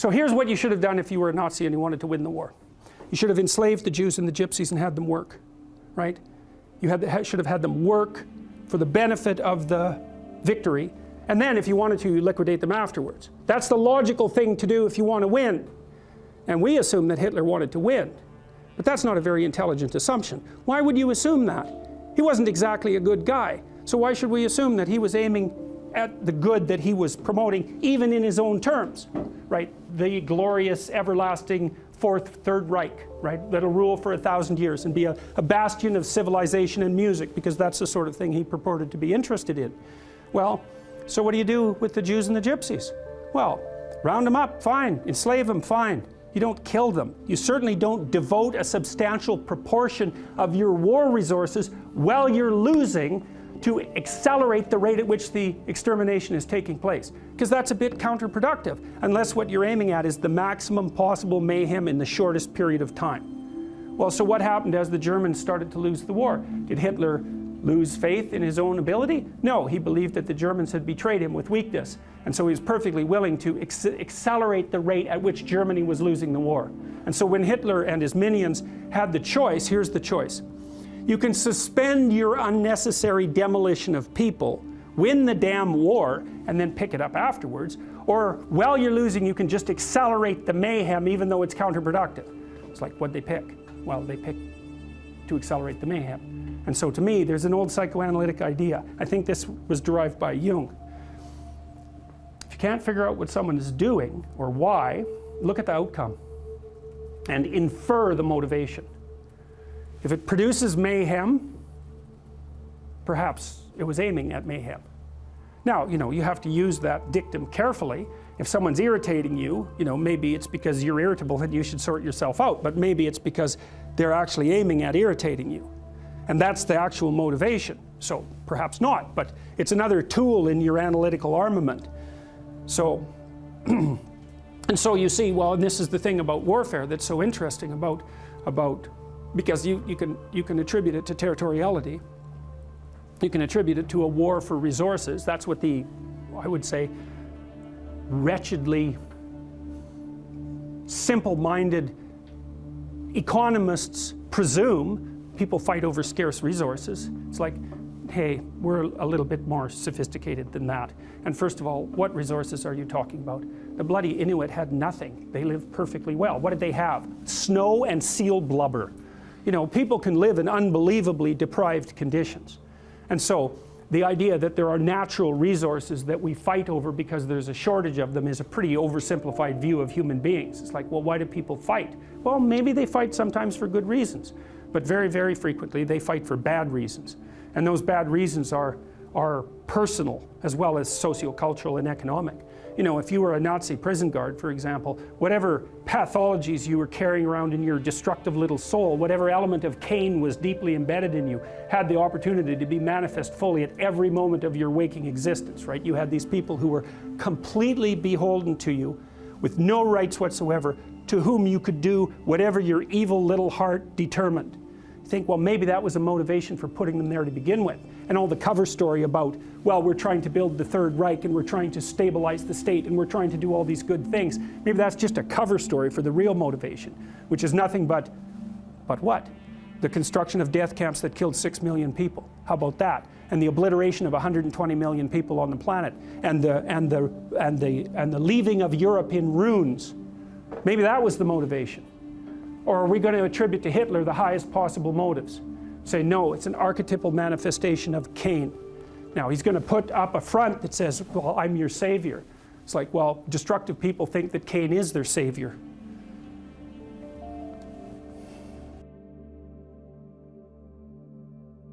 So here's what you should have done if you were a Nazi and you wanted to win the war. You should have enslaved the Jews and the Gypsies and had them work, right? You should have had them work for the benefit of the victory, and then if you wanted to, you liquidate them afterwards. That's the logical thing to do if you want to win. And we assume that Hitler wanted to win. But that's not a very intelligent assumption. Why would you assume that? He wasn't exactly a good guy. So why should we assume that he was aiming at the good that he was promoting, even in his own terms, right? The glorious, everlasting Third Reich, right? That'll rule for 1,000 years and be a bastion of civilization and music, because that's the sort of thing he purported to be interested in. Well, so what do you do with the Jews and the Gypsies? Well, round them up, fine. Enslave them, fine. You don't kill them. You certainly don't devote a substantial proportion of your war resources while you're losing to accelerate the rate at which the extermination is taking place, because that's a bit counterproductive, unless what you're aiming at is the maximum possible mayhem in the shortest period of time. Well, so what happened as the Germans started to lose the war? Did Hitler lose faith in his own ability? No, he believed that the Germans had betrayed him with weakness, and so he was perfectly willing to accelerate the rate at which Germany was losing the war. And so when Hitler and his minions had the choice, here's the choice. You can suspend your unnecessary demolition of people, win the damn war, and then pick it up afterwards. Or while you're losing, you can just accelerate the mayhem even though it's counterproductive. It's like, what'd they pick? Well, they picked to accelerate the mayhem. And so to me, there's an old psychoanalytic idea. I think this was derived by Jung. If you can't figure out what someone is doing or why, look at the outcome and infer the motivation. If it produces mayhem, perhaps it was aiming at mayhem. Now, you have to use that dictum carefully. If someone's irritating you, maybe it's because you're irritable and you should sort yourself out, but maybe it's because they're actually aiming at irritating you. And that's the actual motivation. So perhaps not, but it's another tool in your analytical armament. So, and so you see, well, and this is the thing about warfare that's so interesting about because you can attribute it to territoriality. You can attribute it to a war for resources. That's what I would say, wretchedly simple-minded economists presume. People fight over scarce resources. It's like, hey, we're a little bit more sophisticated than that. And first of all, what resources are you talking about? The bloody Inuit had nothing. They lived perfectly well. What did they have? Snow and seal blubber. People can live in unbelievably deprived conditions. And so the idea that there are natural resources that we fight over because there's a shortage of them is a pretty oversimplified view of human beings. It's like, well, why do people fight? Well, maybe they fight sometimes for good reasons, but very, very frequently they fight for bad reasons. And those bad reasons are personal as well as sociocultural and economic. If you were a Nazi prison guard, for example, whatever pathologies you were carrying around in your destructive little soul, whatever element of Cain was deeply embedded in you, had the opportunity to be manifest fully at every moment of your waking existence, right? You had these people who were completely beholden to you, with no rights whatsoever, to whom you could do whatever your evil little heart determined. You think, well, maybe that was a motivation for putting them there to begin with. And all the cover story about, well, we're trying to build the Third Reich and we're trying to stabilize the state and we're trying to do all these good things. Maybe that's just a cover story for the real motivation, which is nothing but what? The construction of death camps that killed 6 million people. How about that? And the obliteration of 120 million people on the planet, and the leaving of Europe in ruins. Maybe that was the motivation. Or are we going to attribute to Hitler the highest possible motives? Say, no, it's an archetypal manifestation of Cain. Now, he's going to put up a front that says, well, I'm your savior. It's like, well, destructive people think that Cain is their savior.